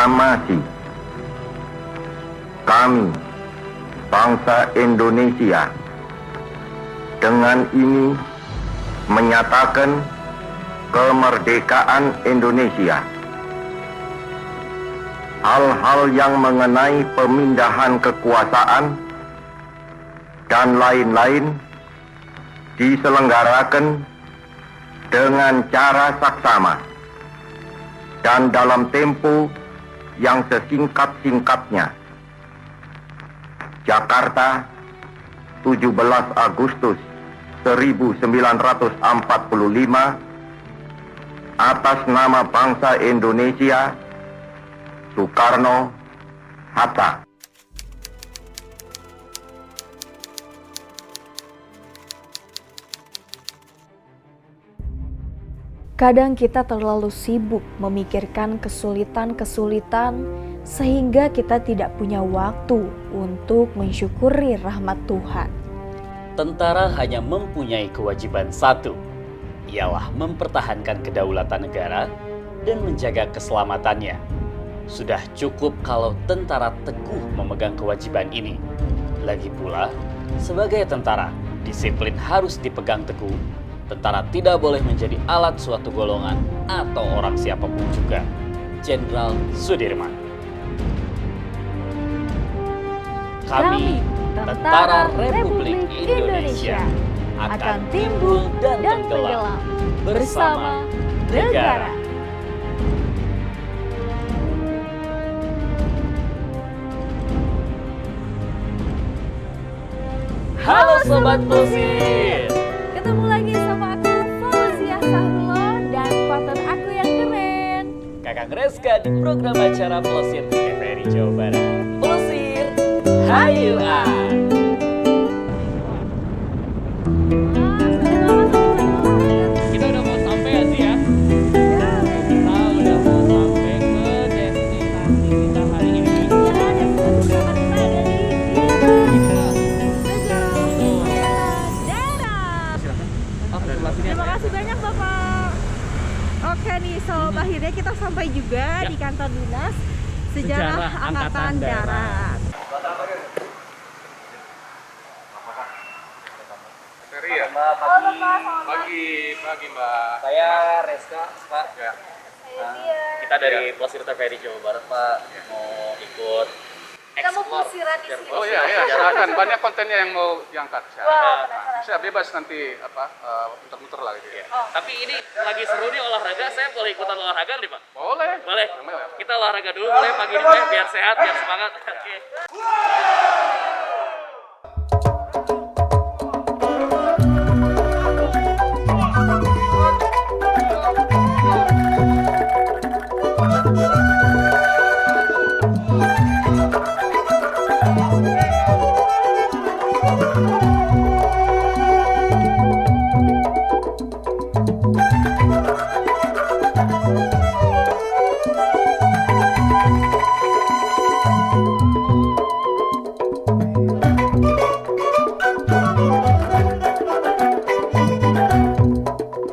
Proklamasi. Kami, bangsa Indonesia, dengan ini menyatakan kemerdekaan Indonesia. Hal-hal yang mengenai pemindahan kekuasaan dan lain-lain diselenggarakan dengan cara saksama dan dalam tempo yang sesingkat-singkatnya. Jakarta, 17 Agustus 1945, atas nama bangsa Indonesia, Soekarno Hatta. Kadang kita terlalu sibuk memikirkan kesulitan-kesulitan sehingga kita tidak punya waktu untuk mensyukuri rahmat Tuhan. Tentara hanya mempunyai kewajiban satu, ialah mempertahankan kedaulatan negara dan menjaga keselamatannya. Sudah cukup kalau tentara teguh memegang kewajiban ini. Lagi pula, sebagai tentara, disiplin harus dipegang teguh. Tentara tidak boleh menjadi alat suatu golongan atau orang siapapun juga. Jenderal Sudirman. Kami, Tentara Republik Indonesia, akan timbul dan tenggelam bersama negara. Halo Sobat Plosir! Ketemu lagi sama aku, Fauzia Sahrullah, dan partner aku yang keren, Kakang Reska di program acara Plosir TVRI Jawa Barat. Plosir, hayu Kita udah mau sampai ya sih ya? Kita udah mau sampai ke destinasi kita hari ini. Terima kasih banyak Bapak. Oke nih sob, akhirnya kita sampai juga di kantor dinas Sejarah Angkatan Darat. Pagi Mbak. Saya Reska, Pak. Ya. Kita dari Plosir TVRI Jawa Barat, Pak. Mau ikut Kita mau explore. pelesiran di sini. Oh iya, silakan. Banyak kontennya yang mau diangkat. Bisa bebas nanti muter-muter lah gitu ya. Tapi ini lagi seru nih olahraga, saya boleh ikutan olahraga nih Pak? Boleh. Boleh. Kita olahraga dulu boleh pagi ini Pak, biar sehat, biar semangat. Oke.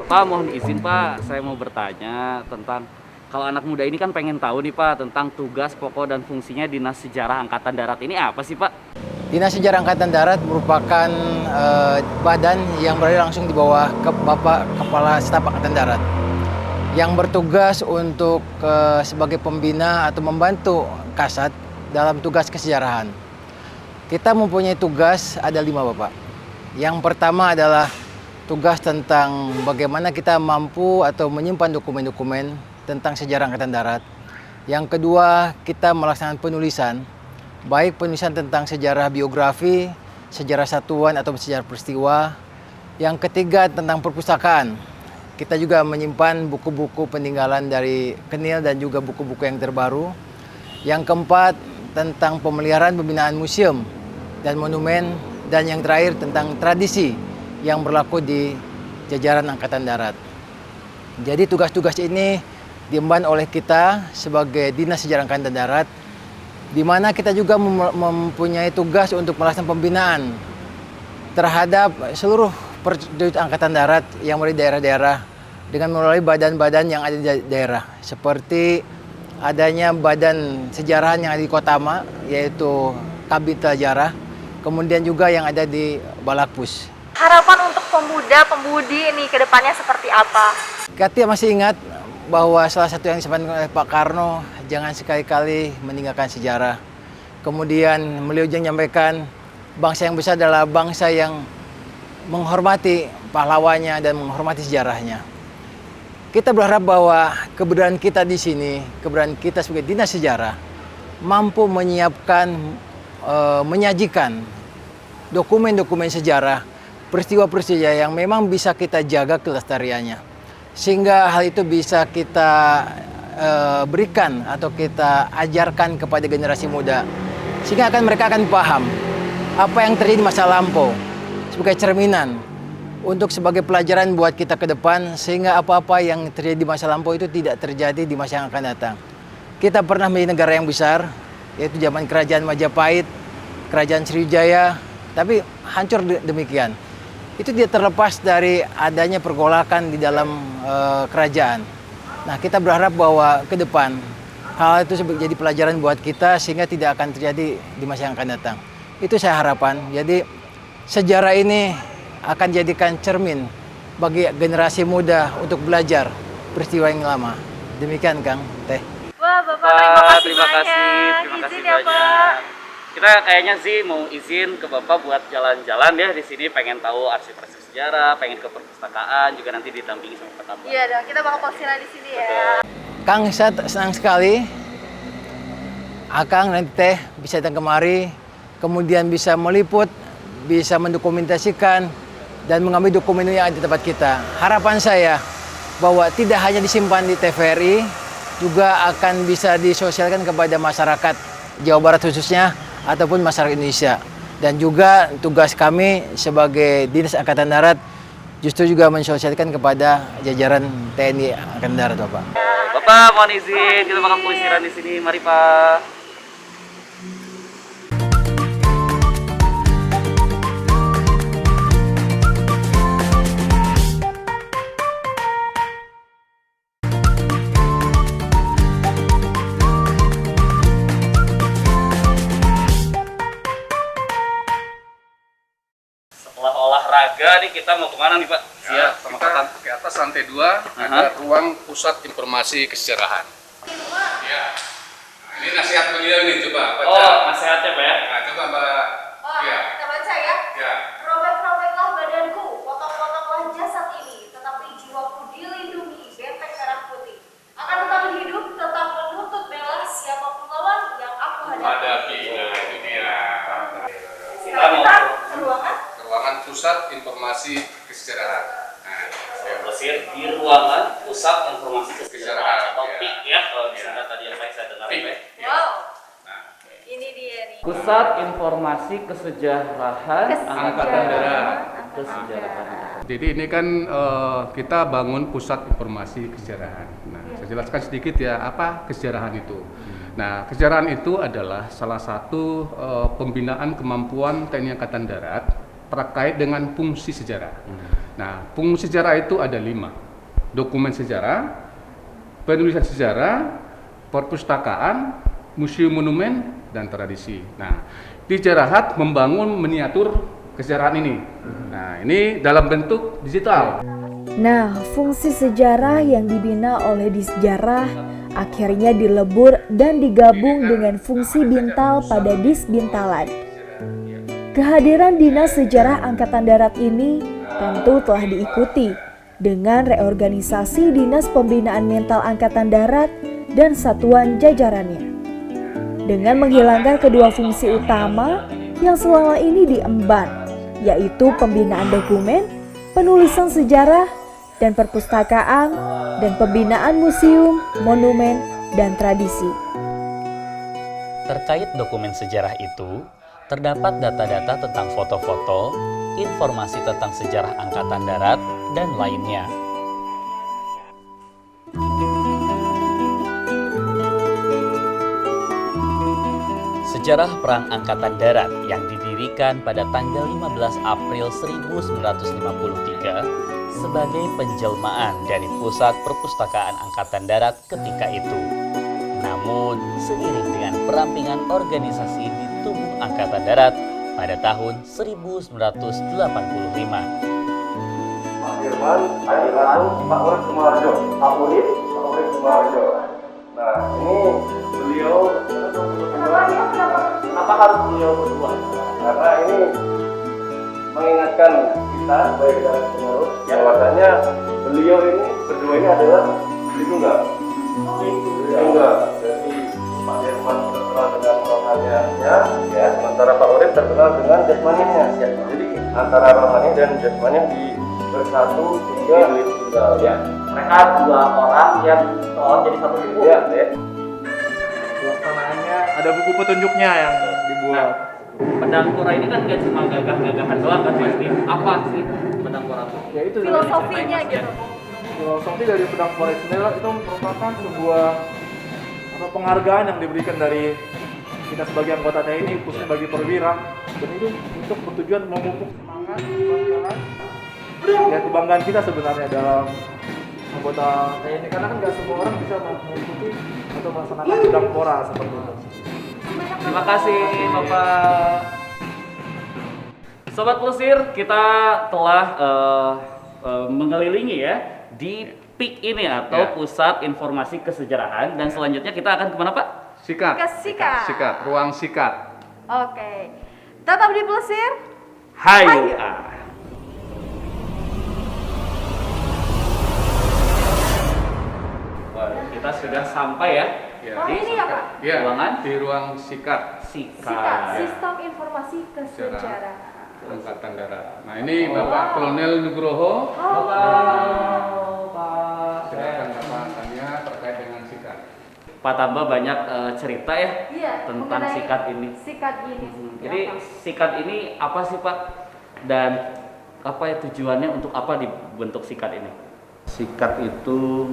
Pak, mohon izin Pak, saya mau bertanya tentang kalau anak muda ini kan pengen tahu nih Pak tentang tugas pokok dan fungsinya Dinas Sejarah Angkatan Darat ini apa sih Pak? Dinas Sejarah Angkatan Darat merupakan badan yang berada langsung di bawah Bapak Kepala Staf Angkatan Darat yang bertugas untuk sebagai pembina atau membantu Kasat dalam tugas kesejarahan. Kita mempunyai tugas ada 5 Bapak. Yang pertama adalah tugas tentang bagaimana kita mampu atau menyimpan dokumen-dokumen tentang sejarah Angkatan Darat. Yang kedua, kita melaksanakan penulisan, baik penulisan tentang sejarah biografi, sejarah satuan atau sejarah peristiwa. Yang ketiga, tentang perpustakaan. Kita juga menyimpan buku-buku peninggalan dari Kenil dan juga buku-buku yang terbaru. Yang keempat, tentang pemeliharaan pembinaan museum dan monumen. Dan yang terakhir, tentang tradisi yang berlaku di jajaran Angkatan Darat. Jadi tugas-tugas ini diemban oleh kita sebagai Dinas Sejarah Angkatan Darat, di mana kita juga mempunyai tugas untuk melaksanakan pembinaan terhadap seluruh prajurit Angkatan Darat yang ada di daerah-daerah dengan melalui badan-badan yang ada di daerah seperti adanya badan sejarahan yang ada di Kotama, yaitu Kabita Jarah, kemudian juga yang ada di Balakpus. Harapan untuk pemuda-pemudi ini ke depannya seperti apa? Katia masih ingat bahwa salah satu yang disampaikan oleh Pak Karno, jangan sekali-kali meninggalkan sejarah. Kemudian beliau juga menyampaikan bangsa yang besar adalah bangsa yang menghormati pahlawannya dan menghormati sejarahnya. Kita berharap bahwa keberadaan kita di sini, keberadaan kita sebagai Dinas Sejarah, mampu menyiapkan, menyajikan dokumen-dokumen sejarah, peristiwa-peristiwa yang memang bisa kita jaga kelestariannya. Sehingga hal itu bisa kita berikan atau kita ajarkan kepada generasi muda. Sehingga mereka akan paham apa yang terjadi di masa lampau sebagai cerminan untuk sebagai pelajaran buat kita ke depan, sehingga apa-apa yang terjadi di masa lampau itu tidak terjadi di masa yang akan datang. Kita pernah menjadi negara yang besar, yaitu zaman Kerajaan Majapahit, Kerajaan Sriwijaya, tapi hancur demikian. Itu tidak terlepas dari adanya pergolakan di dalam kerajaan. Nah, kita berharap bahwa ke depan hal itu jadi pelajaran buat kita sehingga tidak akan terjadi di masa yang akan datang. Itu saya harapan. Jadi sejarah ini akan jadikan cermin bagi generasi muda untuk belajar peristiwa yang lama. Demikian, Kang Teh. Wah, Bapak, terima kasih terima kasih Izin ya, banyak. Pak. Kita kayaknya sih mau izin ke Bapak buat jalan-jalan ya di sini, pengen tahu arsip-arsip sejarah, pengen ke perpustakaan, juga nanti ditampingi sama Pak Tambang. Iya dong, kita bakal posisinya di sini ya. Kang, saya senang sekali Akang nanti Teh bisa datang kemari, kemudian bisa meliput, bisa mendokumentasikan, dan mengambil dokumen yang ada di tempat kita. Harapan saya bahwa tidak hanya disimpan di TVRI, juga akan bisa disosialkan kepada masyarakat Jawa Barat khususnya, ataupun masyarakat Indonesia. Dan juga tugas kami sebagai Dinas Angkatan Darat justru juga mensosialkan kepada jajaran TNI Angkatan Darat, Bapak. Bapak mohon izin, kita bakal pelesiran di sini. Mari Pak. Setelah olahraga nih kita mau kemana nih Pak? Ya, kita ke atas lantai 2 ada ruang pusat informasi kesejarahan. Ya. Nah, ini nasihat beliau nih, coba baca. Oh, nasihatnya Pak ya? Nah, coba Mbak. Ya. Kita baca ya. Ya. Robek-robeklah badanku, potong-potonglah jasad ini, tetapi jiwaku dilindungi benteng merah putih. Akan tetap hidup, tetap menuntut bela siapapun lawan yang aku hadapi. Nah, itu dia. Kita mau ke ruangan. Ruangan pusat informasi kesejarahan. Nah, pelesir di ruangan pusat informasi kesejarahan atau Ya. PIK ya, kalau disingkat tadi yang baik saya dengar PIK. Pak. Wow, Nah, ini dia nih. Pusat Informasi Kesejarahan Angkatan Darat. Kesejarahan. Jadi ini kan kita bangun pusat informasi kesejarahan. Nah, saya jelaskan sedikit ya apa kesejarahan itu. Nah, kesejarahan itu adalah salah satu pembinaan kemampuan TNI Angkatan Darat terkait dengan fungsi sejarah. Nah, fungsi sejarah itu ada 5. Dokumen sejarah, penulisan sejarah, perpustakaan, museum monumen, dan tradisi. Nah, di Jarahat membangun miniatur kesejarahan ini. Nah, ini dalam bentuk digital. Nah, fungsi sejarah yang dibina oleh Disjarah akhirnya dilebur dan digabung dengan fungsi bintal pada Disbintalan. Kehadiran Dinas Sejarah Angkatan Darat ini tentu telah diikuti dengan reorganisasi Dinas Pembinaan Mental Angkatan Darat dan satuan jajarannya. Dengan menghilangkan kedua fungsi utama yang selama ini diemban, yaitu pembinaan dokumen, penulisan sejarah, dan perpustakaan, dan pembinaan museum, monumen, dan tradisi. Terkait dokumen sejarah itu, terdapat data-data tentang foto-foto, informasi tentang sejarah Angkatan Darat, dan lainnya. Sejarah Perang Angkatan Darat yang didirikan pada tanggal 15 April 1953 sebagai penjelmaan dari Pusat Perpustakaan Angkatan Darat ketika itu. Namun, seiring dengan perampingan organisasi di tubuh Angkatan Darat pada tahun 1985. Pak Firman, Adi Latung, Pak Urip Sumarjo. Pak Urip Sumarjo. Nah, ini beliau Kenapa harus beliau berdua? karena ini mengingatkan kita sebagai generasi penerus bahwasanya beliau ini berdua ini adalah tunggal. Jadi Pak Firman terkenal dengan rohaninya, ya, sementara Pak Urip terkenal dengan jasmaninya. Jadi antara rohani dan jasmani di bersatu sehingga tunggal. Ya. Mereka dua orang yang seolah jadi satu tubuh. Ya. Pelaksanaannya ada buku petunjuknya yang dibuat. Pedang Pora ini kan gak cuma gagah-gagahan doang kan pasti. Apa sih Pedang Pora itu? Ya itu filosofinya gitu? filosofi dari pedang Pora sendiri itu merupakan sebuah penghargaan yang diberikan dari kita sebagai anggota TNI khususnya bagi perwira, dan itu untuk bertujuan memupuk semangat kebanggaan kita sebenarnya dalam anggota TNI, karena kan nggak semua orang bisa mengikuti atau melaksanakan pedang Pora seperti itu. Terima kasih Bapak. Sobat Plesir, kita telah mengelilingi ya di PIK ini atau Ya. Pusat Informasi Kesejarahan, dan selanjutnya kita akan kemana Pak? Sikat. Ke sikat. Sikat, ruang sikat. Oke. Tetap di Plesir. Hayu. Wah, kita sudah sampai ya Oh, ini ya, Pak? Ya, Ruangan? di ruang sikat Sikat, Sikat. Sistem Informasi Kesejarahan. Angkatan Darat. Nah, ini Bapak Kolonel Nugroho. Pak. Silakan Bapak tanya terkait dengan sikat. Pak tambah banyak cerita ya Iya, tentang mengenai sikat ini. Sikat ini. Jadi sikat ini apa sih Pak? Dan apa ya tujuannya, untuk apa dibentuk sikat ini? Sikat itu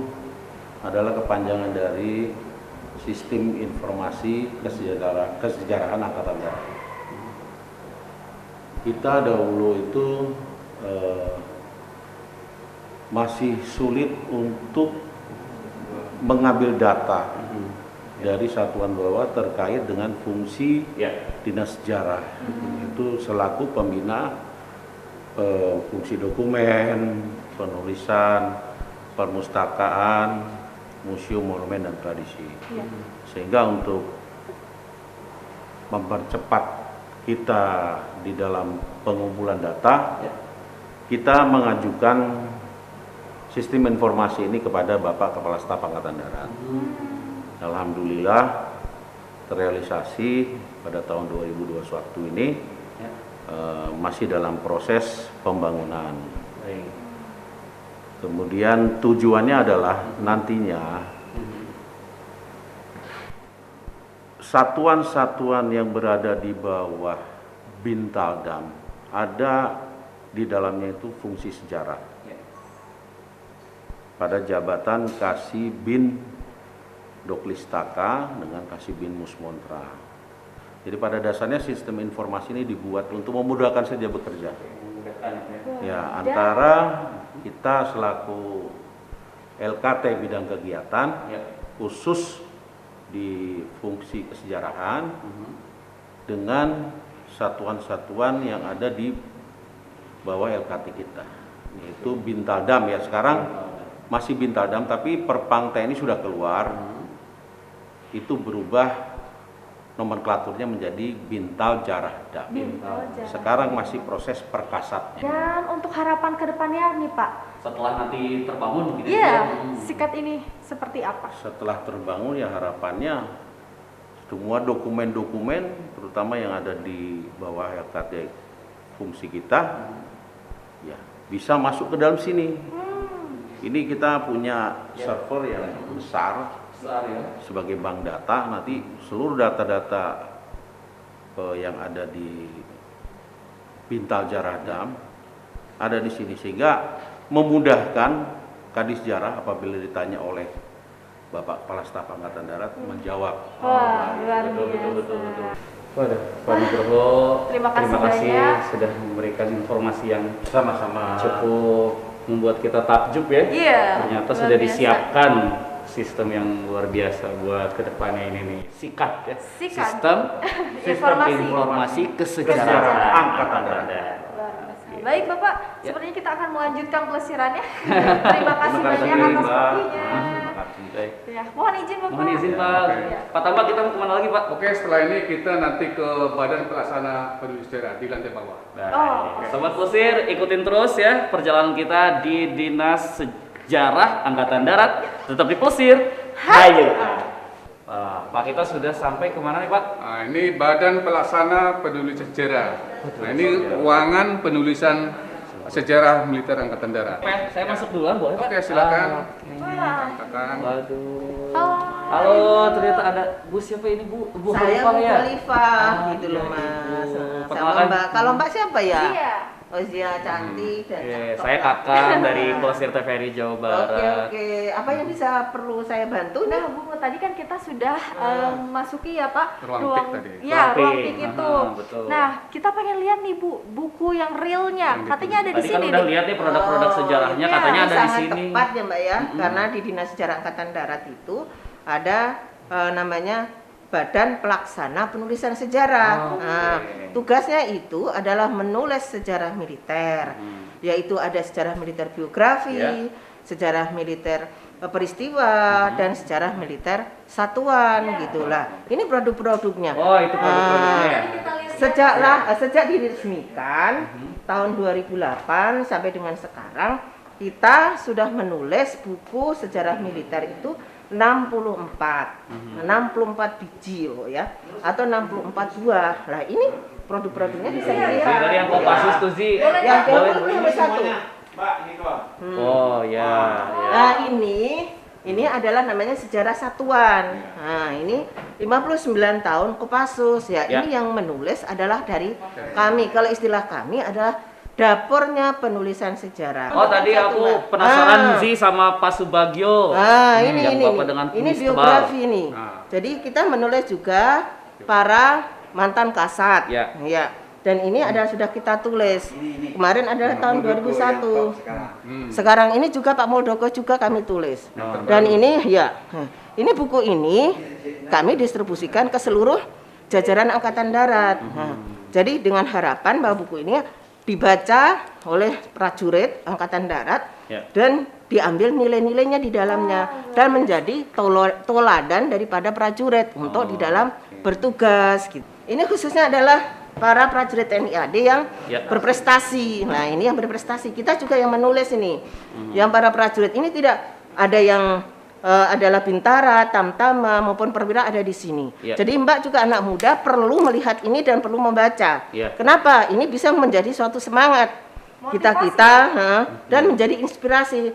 adalah kepanjangan dari Sistem Informasi Kesejarahan Angkatan Darat. Kita dahulu itu masih sulit untuk mengambil data dari satuan bawah terkait dengan fungsi Dinas Sejarah. Itu selaku pembina fungsi dokumen, penulisan, permustakaan, museum, monumen, dan tradisi. Sehingga untuk mempercepat kita di dalam pengumpulan data, kita mengajukan sistem informasi ini kepada Bapak Kepala Staf Angkatan Darat. Alhamdulillah terrealisasi pada tahun 2021 ini, masih dalam proses pembangunan. Kemudian tujuannya adalah nantinya satuan-satuan yang berada di bawah Bintaldam, ada di dalamnya itu fungsi sejarah. Pada jabatan Kasibin Doklistaka dengan Kasibin Musmontra. Jadi pada dasarnya sistem informasi ini dibuat untuk memudahkan saja bekerja. Ya, antara kita selaku LKT bidang kegiatan khusus di fungsi kesejarahan dengan satuan-satuan yang ada di bawah LKT kita, yaitu Bintaldam ya. Sekarang masih Bintaldam, tapi Perpang TNI sudah keluar, itu berubah nomenklaturnya menjadi Bintal Jarahdam. Sekarang masih proses perkasatnya. Dan untuk harapan ke depannya nih Pak, Setelah nanti terbangun gitu iya, sikat ini seperti apa? Setelah terbangun ya harapannya semua dokumen-dokumen terutama yang ada di bawah LKT fungsi kita ya bisa masuk ke dalam sini. Ini kita punya server yang besar sebagai bank data, nanti seluruh data-data yang ada di Bintal Jarahdam ada di sini, sehingga memudahkan Kadis Jarah apabila ditanya oleh Bapak Kepala Staf Angkatan Darat menjawab. Wah, luar biasa. Betul. Waduh, Pak Nugroho, Terima kasih banyak. sudah memberikan informasi yang Sama-sama. cukup membuat kita takjub ya. Iya, Ternyata luar sudah biasa. disiapkan sistem yang luar biasa buat kedepannya ini nih. SIKAD ya. SIKAD. Sistem informasi kesejahteraan angkatan darat. Baik Bapak, sepertinya kita akan melanjutkan pelesirannya. Terima kasih banyak atas waktunya. Ya, mohon izin Bapak. Mohon izin Pak. Pak Tambak, kita mau kemana lagi Pak? Oke, setelah ini kita nanti ke Badan Pelaksana Peduli Sejarah di lantai bawah. Baik. Sobat Plesir, ikutin terus ya perjalanan kita di Dinas Sejarah Angkatan Darat. Tetap di Plesir. Hayu. Pak, kita sudah sampai kemana nih Pak? Nah, ini Badan Pelaksana Peduli Sejarah. Nah, ini ruangan penulisan sejarah militer Angkatan Darat. Saya masuk duluan boleh Pak? Oke, silakan. Kakang. Waduh. Halo, ternyata ada Bu siapa ini Bu? Bu Saya Khalifah Bu ya? Khalifah gitu loh Mas. Sama Mbak. Kalau Mbak siapa ya? Iya. Oh iya, cantik dan cakep. Saya Kakang dari Plesir TVRI Jawa Barat. Oke. Apa yang bisa perlu saya bantu nih? Nah Bu, tadi kan kita sudah masuki ya Pak Ruang pik tadi. Ya, Ruang ruang pik. pik itu. Betul. Nah, kita pengen lihat nih Bu, buku yang realnya. Katanya ada di Tadi kan sini udah nih. lihat nih produk-produk sejarahnya, iya. katanya ada di Sangat sini. tepat ya Mbak ya, karena di Dinas Sejarah Angkatan Darat itu ada namanya Badan Pelaksana Penulisan Sejarah. Nah, tugasnya itu adalah menulis sejarah militer, yaitu ada sejarah militer biografi, sejarah militer peristiwa, dan sejarah militer satuan gitulah. Ini produk-produknya. Oh, itu produk-produknya ya. Sejak diresmikan tahun 2008 sampai dengan sekarang, kita sudah menulis buku sejarah militer itu 64 biji loh ya, atau 64 buah. Lah ini produk-produknya bisa dilihat. Dari yang Kopassus tuh Zi. Yang dulu nomor 1. Oh ya. Nah ini adalah namanya sejarah satuan. Nah ini 59 tahun Kopassus ya. Ini yang menulis adalah dari kami. Kalau istilah kami adalah dapurnya penulisan sejarah. Oh tadi aku penasaran Zi sama Pak Subagio. Ini biografi ini. Jadi kita menulis juga para mantan Kasat. Ya. Dan ini adalah sudah kita tulis. Kemarin adalah tahun 2001. Sekarang ini juga Pak Muldoko juga kami tulis. Dan ini ini buku ini kami distribusikan ke seluruh jajaran Angkatan Darat. Jadi dengan harapan bahwa buku ini dibaca oleh prajurit Angkatan Darat dan diambil nilai-nilainya di dalamnya dan menjadi toladan daripada prajurit untuk di dalam bertugas gitu. Ini khususnya adalah para prajurit TNI AD yang berprestasi. Nah, ini yang berprestasi. Kita juga yang menulis ini. Yang para prajurit ini tidak ada yang adalah Bintara, Tamtama maupun perwira ada di sini. Jadi Mbak juga anak muda perlu melihat ini dan perlu membaca. Kenapa? Ini bisa menjadi suatu semangat kita dan menjadi inspirasi.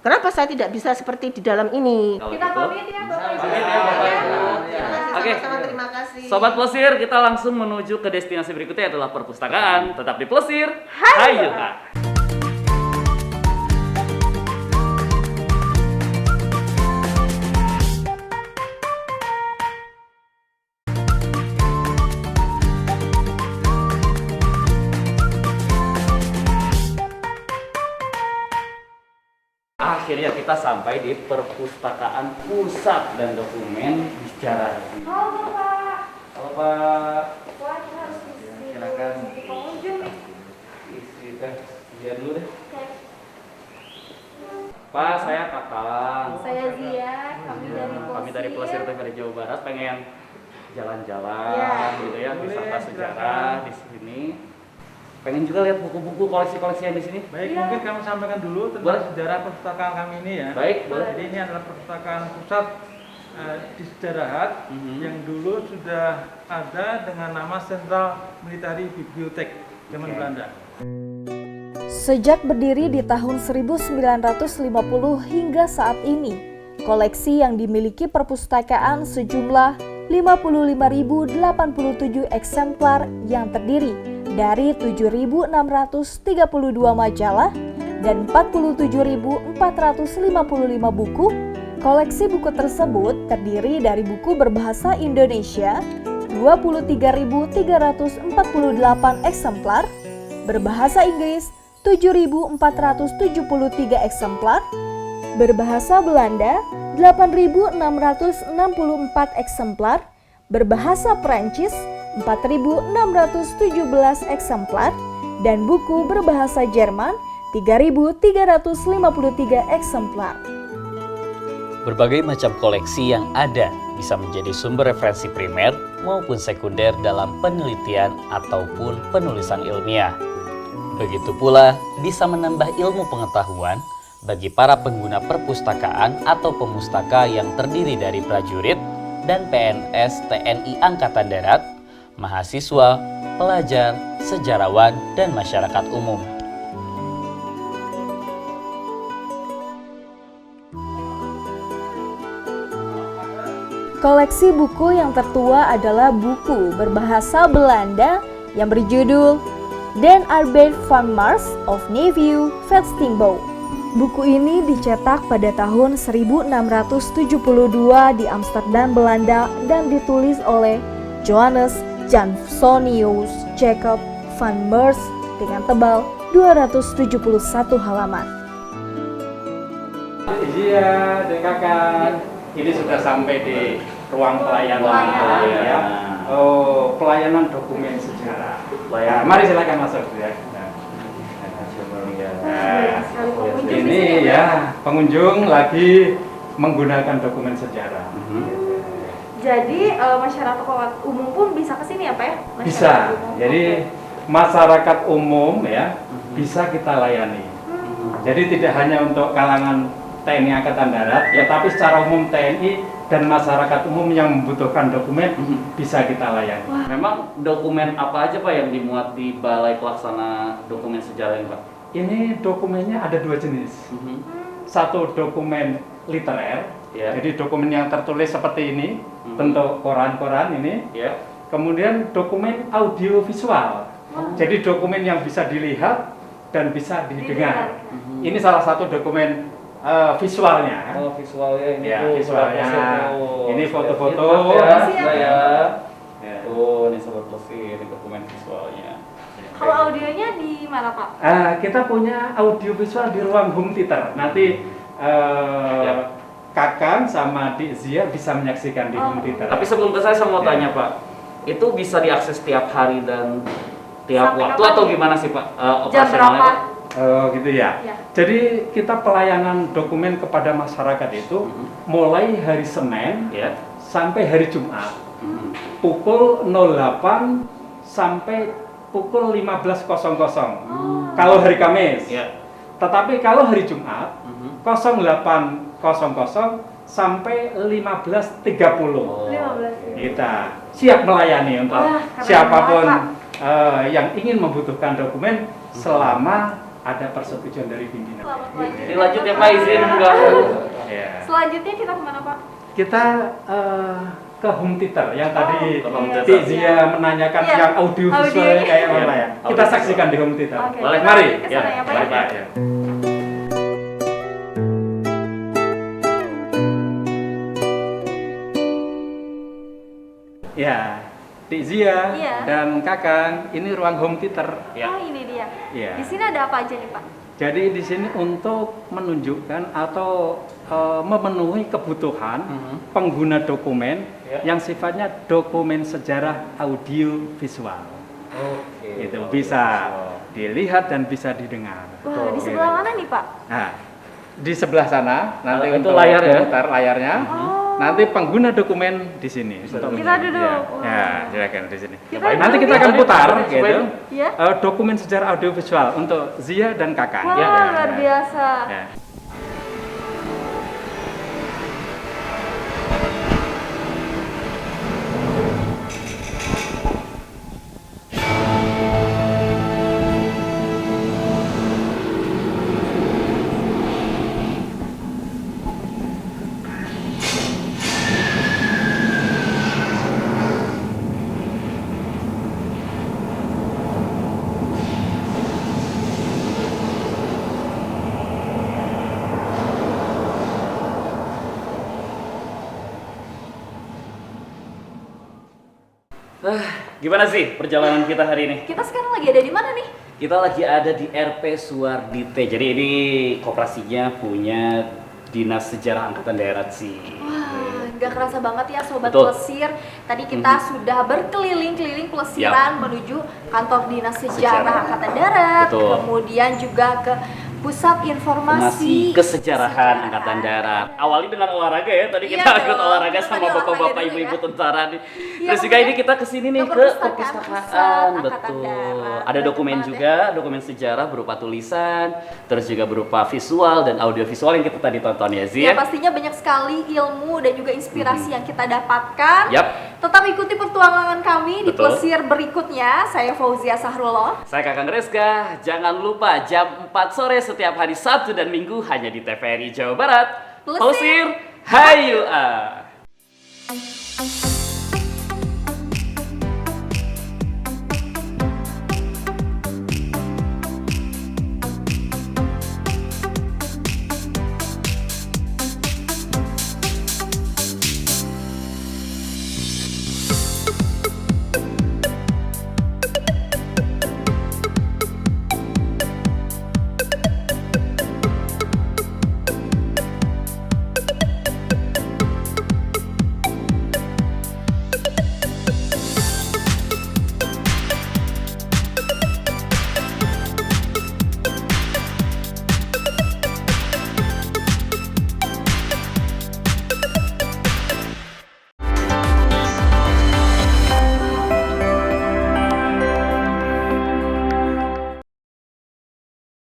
Kenapa saya tidak bisa seperti di dalam ini? Kita pamit ya Bapak. Oke. Terima kasih. Sobat Plesir, kita langsung menuju ke destinasi berikutnya adalah perpustakaan. Tetap di Plesir. Hayu. Akhirnya kita sampai di Perpustakaan Pusat dan Dokumen Sejarah. Halo Bapak. Halo Pak. Wah, kita harus isi. Silakan. Pengunjung nih. Isi lihat dulu deh. Pak, saya Kakang. Saya Zia, kami dari Plesir TVRI Jawa Barat pengen jalan-jalan gitu ya, wisata sejarah di sini. Pengen juga lihat buku-buku koleksi-koleksi yang di sini. Baik, mungkin kami sampaikan dulu tentang sejarah perpustakaan kami ini ya. Baik, boleh. Jadi ini adalah perpustakaan pusat di Sejarahat yang dulu sudah ada dengan nama Central Military Bibliotheek zaman Belanda. Sejak berdiri di tahun 1950 hingga saat ini, koleksi yang dimiliki perpustakaan sejumlah 55.087 eksemplar yang terdiri dari 7.632 majalah dan 47.455 buku. Koleksi buku tersebut terdiri dari buku berbahasa Indonesia 23.348 eksemplar, berbahasa Inggris 7.473 eksemplar, berbahasa Belanda 8.664 eksemplar, berbahasa Perancis 4.617 eksemplar, dan buku berbahasa Jerman 3.353 eksemplar. Berbagai macam koleksi yang ada bisa menjadi sumber referensi primer maupun sekunder dalam penelitian ataupun penulisan ilmiah. Begitu pula bisa menambah ilmu pengetahuan bagi para pengguna perpustakaan atau pemustaka yang terdiri dari prajurit dan PNS TNI Angkatan Darat, mahasiswa, pelajar, sejarawan, dan masyarakat umum. Koleksi buku yang tertua adalah buku berbahasa Belanda yang berjudul Den Arbeid van Mars of Nephew Vestingboom. Buku ini dicetak pada tahun 1672 di Amsterdam, Belanda dan ditulis oleh Johannes Jansonius Jacob van Mars dengan tebal 271 halaman. Iya, kakak. Ini sudah sampai di ruang pelayanan. Ya. Oh, pelayanan dokumen sejarah. Mari silakan masuk ya. Ini ya pengunjung lagi menggunakan dokumen sejarah. Jadi masyarakat umum pun bisa ke sini ya Pak ya? Bisa. Jadi masyarakat umum ya bisa kita layani. Jadi tidak hanya untuk kalangan TNI Angkatan Darat, ya tapi secara umum TNI dan masyarakat umum yang membutuhkan dokumen bisa kita layani. Wah. Memang dokumen apa aja Pak yang dimuat di Balai Pelaksana Dokumen Sejarah ini Pak? Ini dokumennya ada dua jenis. Satu dokumen literer, jadi dokumen yang tertulis seperti ini, bentuk koran-koran ini. Kemudian dokumen audiovisual, jadi dokumen yang bisa dilihat dan bisa didengar. Ini salah satu dokumen visualnya. Oh, visualnya ini. Ya, tuh, visualnya. Ini foto-foto. Oh, ini sobat Lofi, ini dokumen visualnya. Kalau audionya di mana Pak? Kita punya audiovisual di ruang home theater. Nanti Kakang sama Dik Zia bisa menyaksikan di home theater. Tapi sebelum ke saya mau tanya Pak, itu bisa diakses tiap hari dan tiap Sampai waktu kapan atau nih? gimana sih Pak? Jam berapa? Pak? Oh gitu ya. Jadi kita pelayanan dokumen kepada masyarakat itu mulai hari Senin sampai hari Jumat pukul 08 sampai pukul 15.00 kalau hari Kamis. Tetapi kalau hari Jumat 08.00 sampai 15.30. Kita siap melayani untuk siapapun yang ingin membutuhkan dokumen selama ada persetujuan dari pimpinan. Ini lanjut ya Pak, izin enggak? Selanjutnya kita kemana Pak? Kita ke home theater yang tadi Dik Zia menanyakan yang audio visualnya kayak mana ya. Kita saksikan di home theater. Mari. Ya, Dik Zia dan Kakang, ini ruang home theater. Oh, ini dia. Ya. Di sini ada apa aja nih Pak? Jadi di sini untuk menunjukkan atau memenuhi kebutuhan pengguna dokumen yang sifatnya dokumen sejarah audio visual. Itu bisa dilihat dan bisa didengar. Wah, di sebelah mana nih Pak? Nah, di sebelah sana nanti itu untuk layar ya? memutar layarnya. Nanti pengguna dokumen di sini. Kita duduk. Ya, silakan di sini. Kita Nanti kita duduk akan ya? putar gitu. Ya? Dokumen sejarah audiovisual untuk Zia dan Kakak. Wah, luar biasa. Ya. Gimana sih perjalanan kita hari ini? Kita sekarang lagi ada di mana nih? Kita lagi ada di RP Suardite. Jadi ini koperasinya punya Dinas Sejarah Angkatan Darat sih. Wah, nggak kerasa banget ya Sobat Betul. Plesir. Tadi kita sudah berkeliling-keliling pelesiran menuju kantor Dinas Sejarah Angkatan Darat. Betul. Kemudian juga ke Pusat Informasi Kesejarahan Angkatan Darat. Awalnya dengan olahraga ya, tadi kita Iya ikut dong, olahraga kita sama tadi bapak-bapak olahraga dulu ibu-ibu ya. tentara nih. Iya, Terus juga ini kita kesini nih ke Pusat perpustakaan, Angkatan betul. Darat. Ada Betul dokumen banget juga, dokumen sejarah berupa tulisan, terus juga berupa visual dan audio visual yang kita tadi tonton ya, Zi. Ya pastinya banyak sekali ilmu dan juga inspirasi yang kita dapatkan. Yap. Tetap ikuti pertuangan kami di Betul. Plesir berikutnya. Saya Fauzia Sahrullah. Saya Kakang Reska, jangan lupa jam 4 sore setiap hari Sabtu dan Minggu hanya di TVRI Jawa Barat. Plesir, Hayu!